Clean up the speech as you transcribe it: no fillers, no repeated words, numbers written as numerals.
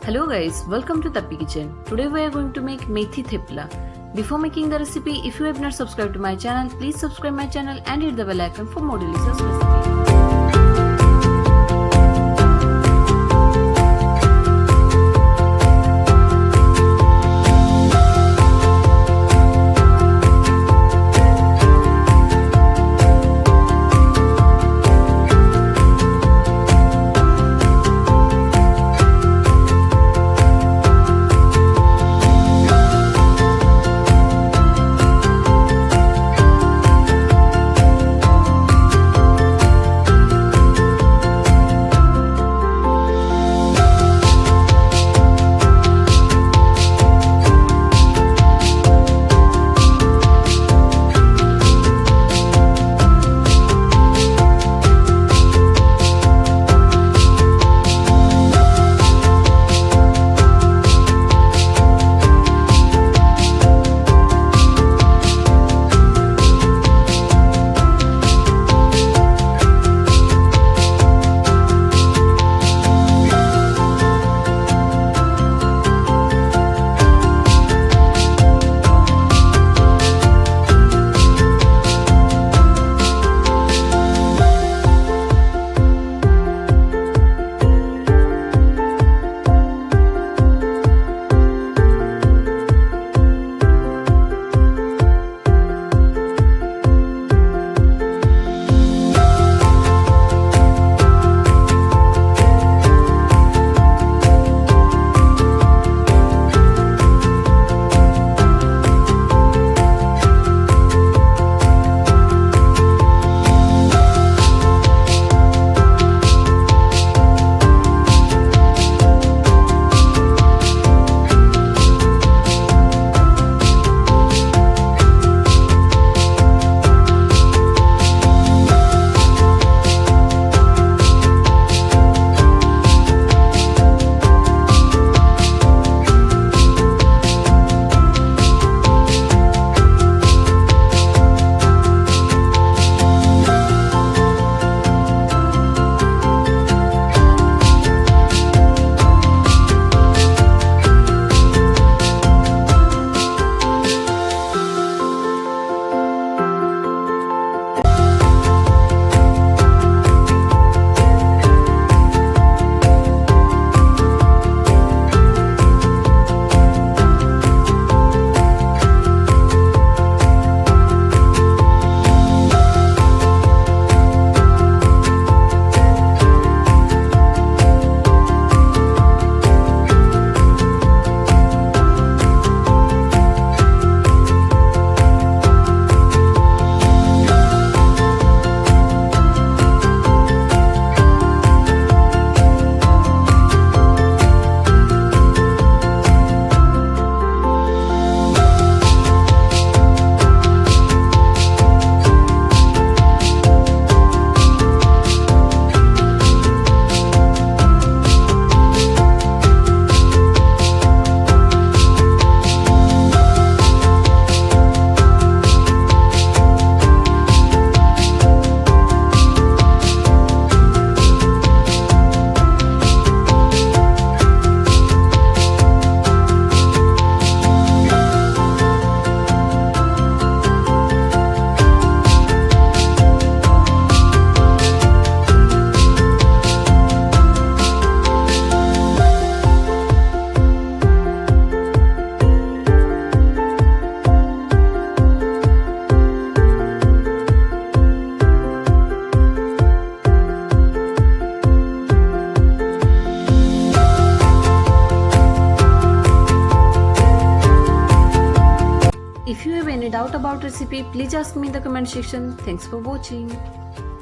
Hello guys, welcome to Tappi Kitchen. Today we are going to make methi thepla. Before making the recipe, if you have not subscribed to my channel, please subscribe my channel and hit the bell icon for more delicious recipes. If you have any doubt about recipe, please ask me in the comment section. Thanks for watching.